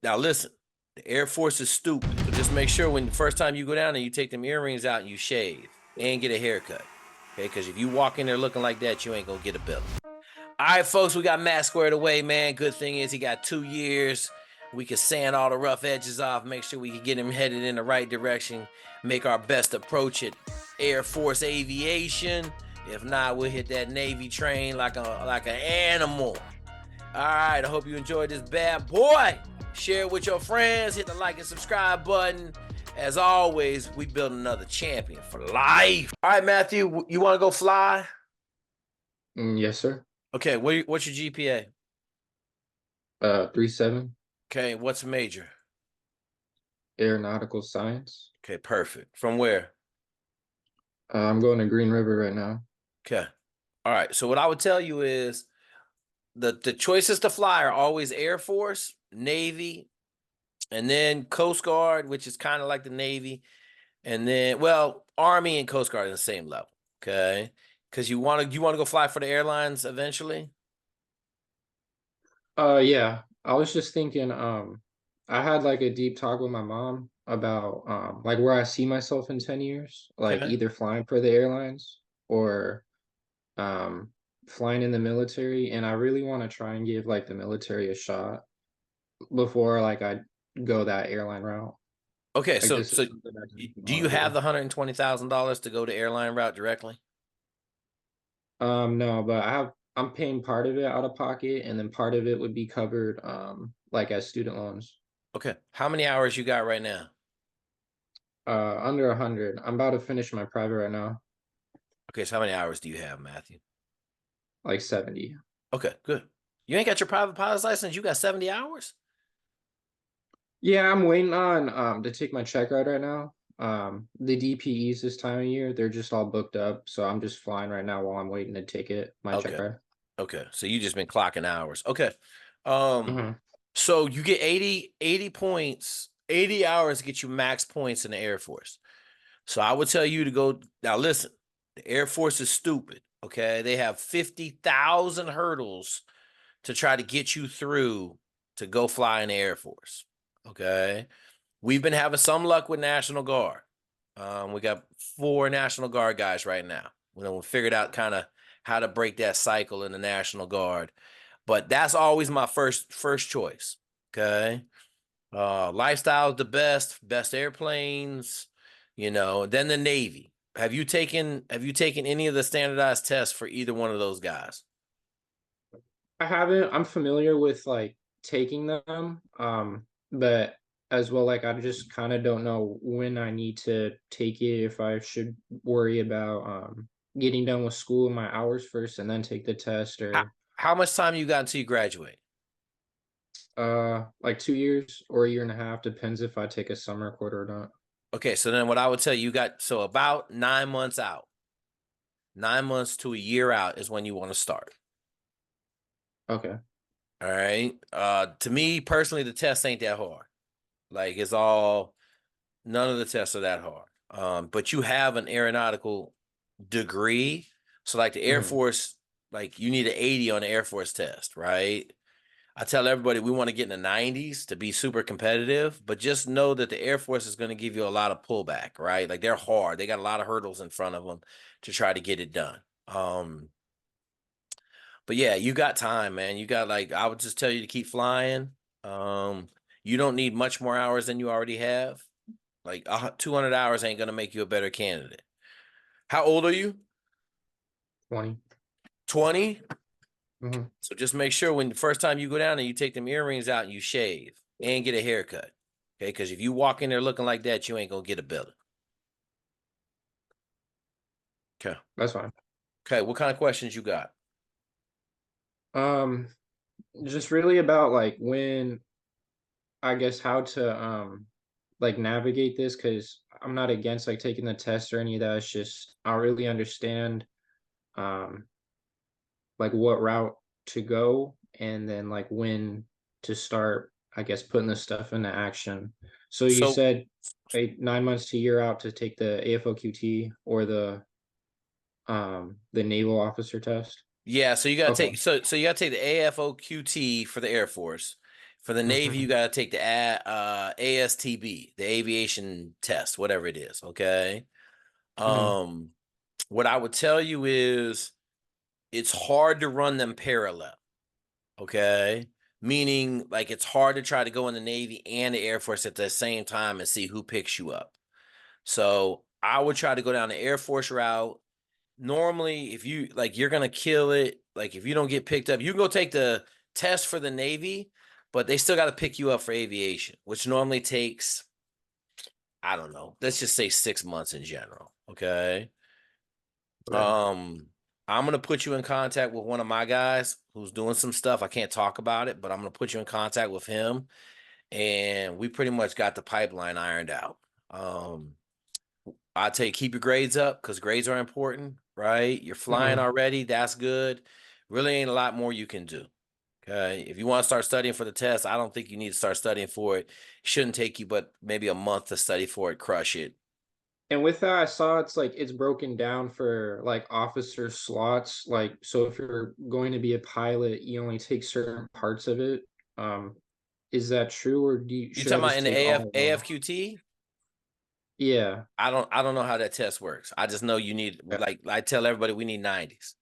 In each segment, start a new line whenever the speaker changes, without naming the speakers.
Now listen, the Air Force is stupid. So just make sure when the first time you go down there, you take them earrings out and you shave and get a haircut. Okay, because if you walk in there looking like that, you ain't gonna get a bill. All right, folks, we got Matt squared away, man. Good thing is he got 2 years. We can sand all the rough edges off, make sure we can get him headed in the right direction, make our best approach at Air Force Aviation. If not, we'll hit that Navy train like an animal. All right, I hope you enjoyed this bad boy. Share it with your friends. Hit the like and subscribe button. As always, we build another champion for life. All right, Matthew, you want to go fly?
Yes, sir.
Okay, what's your GPA?
3.7,
Okay, what's the major?
aeronautical science.
Okay, perfect. From where?
I'm going to Green River right now.
Okay. All right. So what I would tell you is the choices to fly are always Air Force, Navy, and then Coast Guard, which is kind of like the Navy, and then Army and Coast Guard are the same level. Okay. Because you want to go fly for the airlines eventually?
Yeah, I was just thinking, I had like a deep talk with my mom about like where I see myself in 10 years, like
Okay.
either flying for the airlines or um flying in the military, and I really want to try and give like the military a shot before like I go that airline route.
Okay,
Like
so
this is
so
something I just
do
want
you
to
have
do.
the $120,000 to go to airline route directly?
No, but I'm paying part of it out of pocket, and then part of it would be covered, like as student loans.
Okay. How many hours you got right now?
Under 100. I'm about to finish my private right now,
Okay, so how many hours do you have, Matthew?
like 70.
Okay, good. You ain't got your private pilot's license. You got 70 hours?
Yeah, I'm waiting on to take my check ride right now. The DPEs this time of year, they're just all booked up, so I'm just flying right now while I'm waiting to take my check
Okay.
ride.
Okay. So you just been clocking hours. Okay. Um,
Hmm.
so you get 80 points, 80 hours to get you max points in the Air Force. So I would tell you to go now listen, the Air Force is stupid. Okay. They have 50,000 hurdles to try to get you through to go fly in the Air Force. Okay. We've been having some luck with National Guard. We got 4 National Guard guys right now. We figured out kind of how to break that cycle in the National Guard, but that's always my first choice. Okay, lifestyle is the best airplanes, Then the Navy. Have you taken any of the standardized tests for either one of those guys?
I haven't. I'm familiar with like taking them, but as well, like I just kind of don't know when I need to take it. If I should worry about getting done with school and my hours first, and then take the test,
How,
or
how much time you got until you graduate?
like 2 years or a year and a half, depends if I take a summer quarter or not.
Okay, so then what I would tell you, you got so about 9 months out. 9 months to a year out is when you want to start.
Okay.
All right. To me personally, the test ain't that hard. Like it's all none of the tests are that hard. But you have an aeronautical degree. So like the Air
Hmm.
Force, like you need an 80 on the Air Force test, right? I tell everybody we want to get in the 90s to be super competitive, but just know that the Air Force is going to give you a lot of pullback, right? Like they're hard. They got a lot of hurdles in front of them to try to get it done. But yeah, you got time, man. You got like I would just tell you to keep flying. Um, you don't need much more hours than you already have. Like 200 hours ain't gonna make you a better candidate. How old are you?
20.
20.
Hmm.
So just make sure when the first time you go down and you take them earrings out and you shave and get a haircut. Okay, because if you walk in there looking like that, you ain't gonna get a bill. Okay.
That's fine.
Okay, what kind of questions you got?
Um, just really about like when, I guess, how to like navigate this, because I'm not against like taking the test or any of that. It's just I don't really understand um like what route to go, and then like when to start, I guess, putting this stuff into action. So you
So
said 9 months to a year out to take the AFOQT or the naval officer test.
yeah, so you gotta
Okay.
take so you gotta take the AFOQT for the Air Force. For the Navy, you got to take the ASTB, the aviation test, whatever it is. Okay.
Mhm.
What I would tell you is it's hard to run them parallel. Okay. Meaning, like, it's hard to try to go in the Navy and the Air Force at the same time and see who picks you up. So I would try to go down the Air Force route. Normally, if you like, you're gonna kill it. Like, if you don't get picked up, you can go take the test for the Navy, but they still got to pick you up for aviation, which normally takes, I don't know, let's just say 6 months in general. Okay.
Okay.
Um, I'm gonna put you in contact with one of my guys who's doing some stuff. I can't talk about it, but I'm gonna put you in contact with him, and we pretty much got the pipeline ironed out. Um, I tell you, keep your grades up because grades are important, right? You're flying
Mhm.
already, that's good. Really ain't a lot more you can do. Okay. If you want to start studying for the test, I don't think you need to start studying for it. It shouldn't take you but maybe a month to study for it, crush it.
And with that, I saw it's like it's broken down for like officer slots. Like, so if you're going to be a pilot, you only take certain parts of it. Um, is that true, or
You
should I
talking about
just
in the
take all of them?
AFQT?
Yeah.
I don't know how that test works. I just know you need,
Yeah.
like I tell everybody, we need 90s.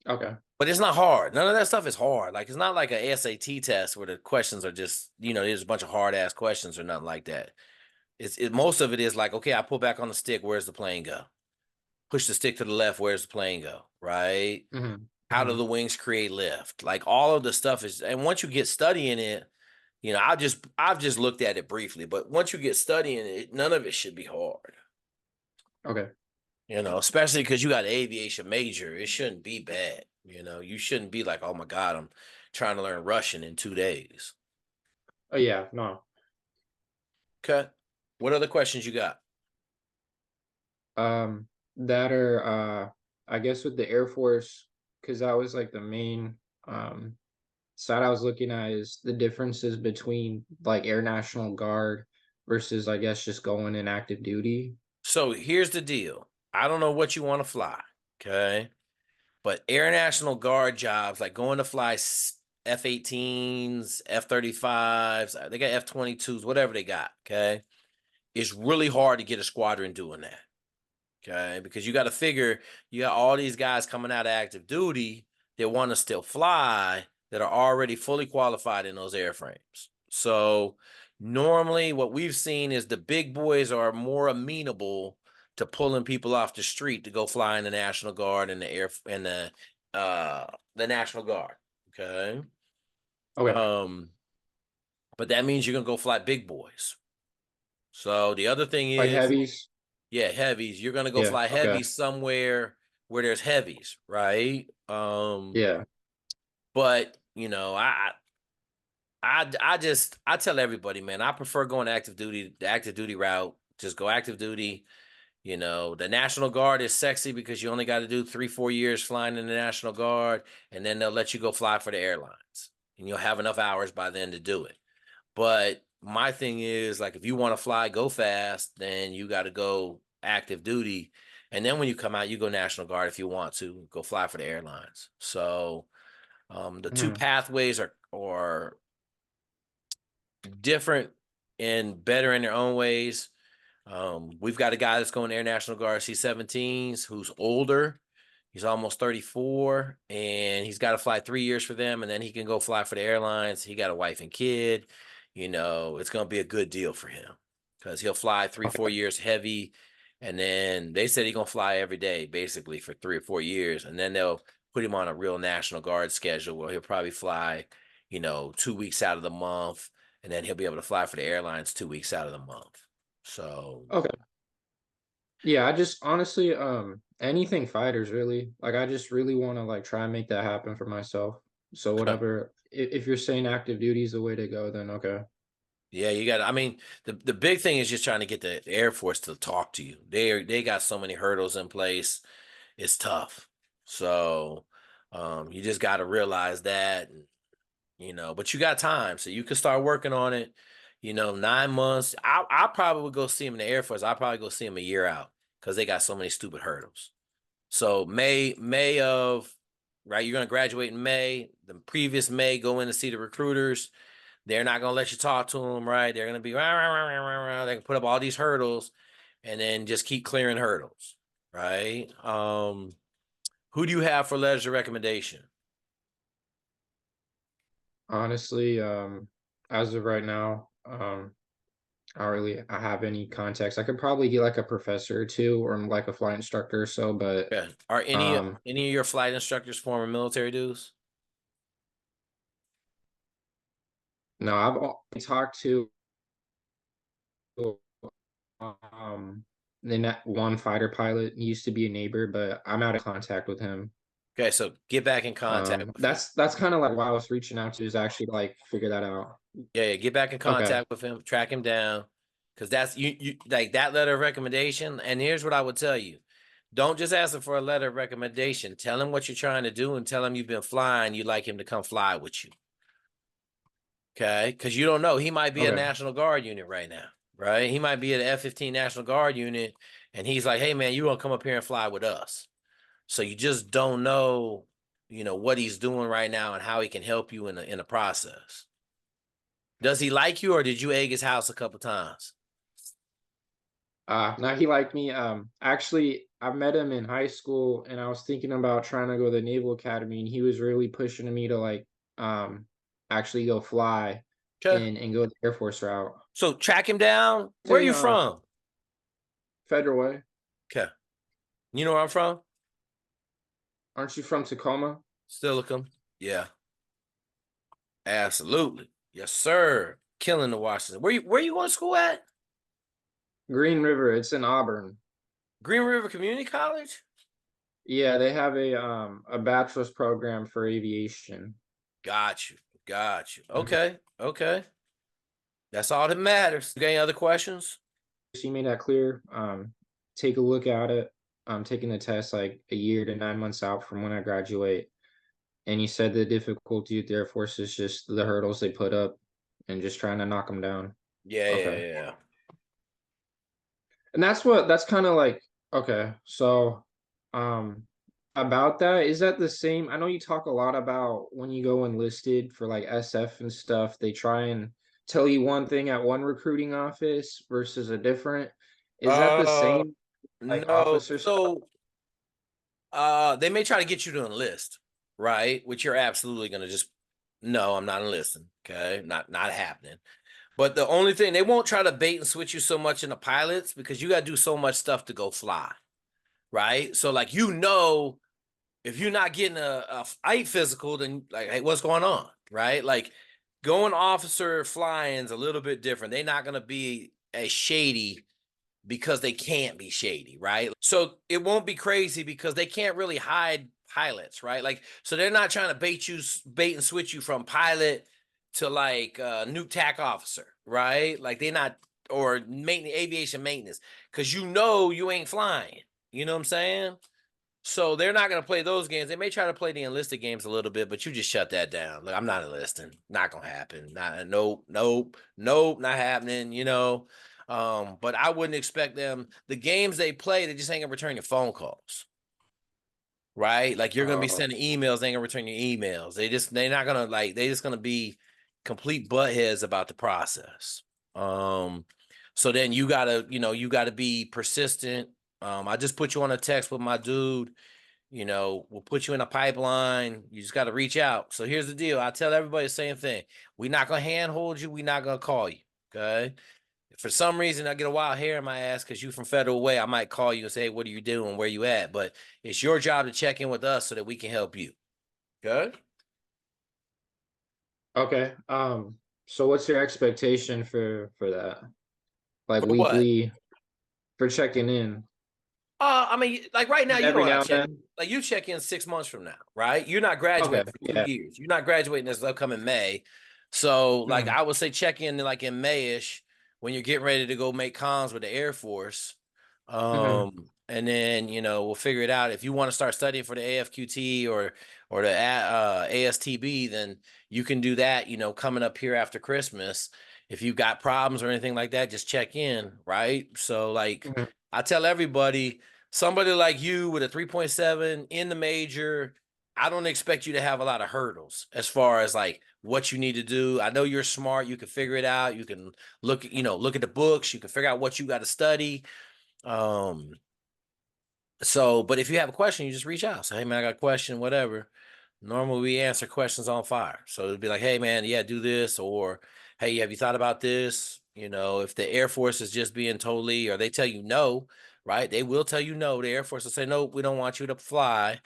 Okay.
But it's not hard. None of that stuff is hard. Like, it's not like a SAT test where the questions are just, there's a bunch of hard ass questions or nothing like that. Most of it is like, okay, I pull back on the stick, where's the plane go? Push the stick to the left, where's the plane go? Right?
Mhm.
How do
Mhm.
the wings create lift? Like, all of the stuff is, and once you get studying it, I've just looked at it briefly, but once you get studying it, none of it should be hard.
Okay.
Especially because you got an aviation major. It shouldn't be bad. You shouldn't be like, oh my God, I'm trying to learn Russian in 2 days.
Oh yeah, no.
Okay. What other questions you got?
Um, that or I guess with the Air Force, because that was like the main side I was looking at is the differences between like Air National Guard versus I guess just going in active duty.
So here's the deal. I don't know what you want to fly. Okay. But Air National Guard jobs, like going to fly F-18s, F-35s, they got F-22s, whatever they got. Okay. It's really hard to get a squadron doing that. Okay, because you got to figure you got all these guys coming out of active duty that want to still fly that are already fully qualified in those airframes. So normally what we've seen is the big boys are more amenable to pulling people off the street to go fly in the National Guard and the National Guard. Okay.
Okay.
Um, but that means you're gonna go fly big boys. So the other thing
Like
is,
heavies.
yeah, heavies. You're gonna go
Yeah.
fly
Okay.
heavies somewhere where there's heavies, right?
Yeah.
But I tell everybody, man, I prefer going active duty, the active duty route. Just go active duty. The National Guard is sexy because you only got to do 3-4 years flying in the National Guard, and then they'll let you go fly for the airlines, and you'll have enough hours by then to do it. But my thing is, like, if you want to fly, go fast, then you got to go active duty. And then when you come out, you go National Guard if you want to go fly for the airlines. So the two
Mhm.
pathways are different and better in their own ways. We've got a guy that's going Air National Guard C-17s who's older. He's almost 34, and he's got to fly 3 years for them, and then he can go fly for the airlines. He got a wife and kid. It's going to be a good deal for him because he'll fly three,
Okay.
4 years heavy, and then they said he's going to fly every day basically for 3 or 4 years, and then they'll put him on a real National Guard schedule where he'll probably fly, 2 weeks out of the month, and then he'll be able to fly for the airlines 2 weeks out of the month. So,
Okay. Yeah, I just honestly, anything fighters really. Like I just really want to like try and make that happen for myself. So whatever, if you're saying active duty is the way to go, then okay.
yeah, you got. I mean, the big thing is just trying to get the Air Force to talk to you. They got so many hurdles in place. It's tough. So, you just got to realize that, But you got time, so you can start working on it. 9 months. I probably would go see him in the Air Force. I probably go see him a year out because they got so many stupid hurdles. So May of right, you're gonna graduate in May. The previous May, go in to see the recruiters. They're not gonna let you talk to them, right? They're gonna be rah, rah, rah, rah, rah, rah. They can put up all these hurdles and then just keep clearing hurdles, right? Who do you have for letters of recommendation?
Honestly, as of right now, I don't really I have any contacts. I could probably get like a professor or two or like a flight instructor or so, but
Yeah. Are
um
any of your flight instructors former military dudes?
no, talked to um then that one fighter pilot. He used to be a neighbor, but I'm out of contact with him.
Okay, so get back in contact with him.
That's kind of like why I was reaching out to is actually like figure that out.
Yeah, get back in
Okay.
contact with him, track him down, because that's you like that letter of recommendation. And here's what I would tell you: don't just ask him for a letter of recommendation. Tell him what you're trying to do, and tell him you've been flying. You'd like him to come fly with you. Okay, because you don't know, he might be a
Okay.
National Guard unit right now, right? He might be an F-15 National Guard unit, and he's like, "Hey, man, you want to come up here and fly with us?" So you just don't know, what he's doing right now and how he can help you in the process. Does he like you, or did you egg his house a couple times?
Now he liked me. Actually, I met him in high school, and I was thinking about trying to go to the Naval Academy, and he was really pushing me to like actually go fly
Okay.
and go the Air Force route.
So track him down. Where are
Say
you from?
Federal Way.
Okay. You know where I'm from?
Aren't you from Tacoma?
Silicon. Yeah. Absolutely. Yes, sir. Killing the Washington. Where you going to school at?
Green River. It's in Auburn.
Green River Community College?
Yeah, they have a bachelor's program for aviation.
Got you. Got you.
Mhm.
Okay. Okay. That's all that matters. You got any other questions?
So you made that clear. Take a look at it. I'm taking the test like a year to 9 months out from when I graduate. And you said the difficulty with the Air Force is just the hurdles they put up and just trying to knock them down.
Yeah, yeah,
Okay.
yeah.
And that's kind of like, okay. So, um, about that, is that the same? I know you talk a lot about when you go enlisted for like SF and stuff, they try and tell you one thing at one recruiting office versus a different. Is that the
Uh,
same like
no.
officer stuff?
So, they may try to get you to enlist, right? Which you're absolutely gonna just no, I'm not enlisting. Okay, not happening. But the only thing they won't try to bait and switch you so much in the pilots because you got to do so much stuff to go fly, right? So like if you're not getting a flight physical, then like, hey, what's going on, right? Like going officer flying is a little bit different. They're not gonna be as shady because they can't be shady, right? So it won't be crazy because they can't really hide pilots, right? Like, so they're not trying to bait and switch you from pilot to like nuke tac officer, right? Like they're not, or aviation maintenance, because you ain't flying. You know what I'm saying? So they're not going to play those games. They may try to play the enlisted games a little bit, but you just shut that down. Like, I'm not enlisting. Not gonna happen. Not nope, nope, nope, not happening. But I wouldn't expect them. The games they play, they just ain't gonna return your phone calls, right? Like you're gonna be
Uh,
sending emails, they ain't gonna return your emails. They're not gonna like. They just gonna be complete buttheads about the process. So then you gotta be persistent. I just put you on a text with my dude. We'll put you in a pipeline. You just got to reach out. So here's the deal. I tell everybody the same thing. We're not going to handhold you. We're not going to call you. Okay. If for some reason I get a wild hair in my ass because you from Federal Way, I might call you and say, hey, what are you doing? Where you at? But it's your job to check in with us so that we can help you. Okay.
okay. So what's your expectation for that? Like
For what?
weekly for checking in?
I mean, like right now, you
Every
don't have
now
to
and
check.
then?
Like you check in 6 months from now, right? You're not
Okay,
graduating for two
yeah.
years. You're not graduating this upcoming May. So, like,
Mhm,
I would say check in like in Mayish when you're getting ready to go make cons with the Air Force.
mhm.
And then we'll figure it out. If you want to start studying for the AFQT or the ASTB, then you can do that. Coming up here after Christmas. If you got problems or anything like that, just check in, right? So, like,
Mhm.
I tell everybody, somebody like you with a 3.7 in the major, I don't expect you to have a lot of hurdles as far as like what you need to do. I know you're smart. You can figure it out. You can look, look at the books. You can figure out what you got to study. Um, so, but if you have a question, you just reach out. Say, hey man, I got a question, whatever. Normally we answer questions on fire. So it'd be like, hey man, yeah, do this, or hey, have you thought about this? If the Air Force is just being totally, or they tell you no, right? They will tell you no. The Air Force will say, nope, we don't want you to fly.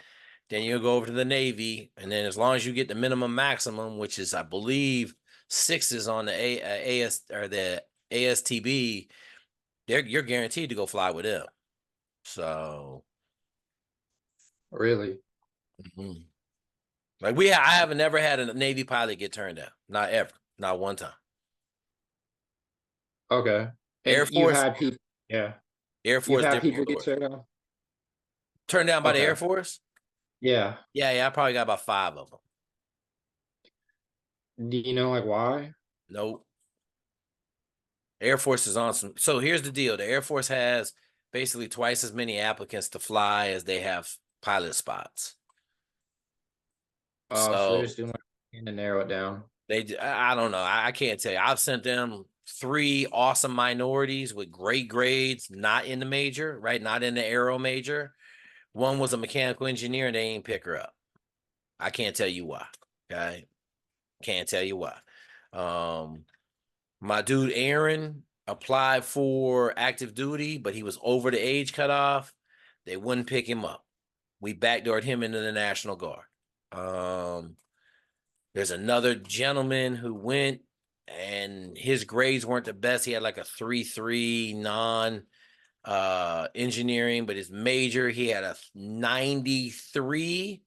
Then you'll go over to the Navy, and then as long as you get the minimum maximum, which is I believe 6s on the AS or the ASTB, you're guaranteed to go fly with them. So
Really?
mhm. Like I haven't never had a Navy pilot get turned down. Not ever. Not one time.
Okay.
Air
And you've
Force,
had people, yeah,
Air
you've
Force,
had
different
people get
story.
turned down?
Turned down by the
Okay.
Air Force?
Yeah.
Yeah, I probably got about 5 of them.
Do you know like why?
Nope. Air Force is on some. So here's the deal: the Air Force has basically twice as many applicants to fly as they have pilot spots.
Oh, so they're
So
just doing like to narrow it down.
I don't know. I can't tell you. I've sent them 3 awesome minorities with great grades, not in the major, right? Not in the aero major. One was a mechanical engineer, and they ain't pick her up. I can't tell you why. Okay, can't tell you why. My dude Aaron applied for active duty, but he was over the age cutoff. They wouldn't pick him up. We backdoored him into the National Guard. There's another gentleman who went, and his grades weren't the best. He had like a 3.3 non engineering, but his major, he had a 93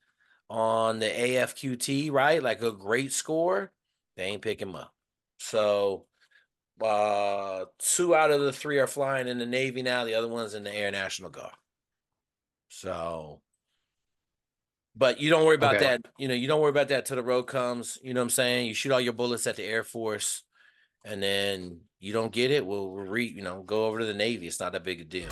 on the AFQT, right? Like a great score. They ain't pick him up. So 2 out of the 3 are flying in the Navy now. The other one's in the Air National Guard. So, but you don't worry about
Okay.
that. You don't worry about that till the road comes. You know what I'm saying? You shoot all your bullets at the Air Force, and then you don't get it. We'll go over to the Navy. It's not that big a deal.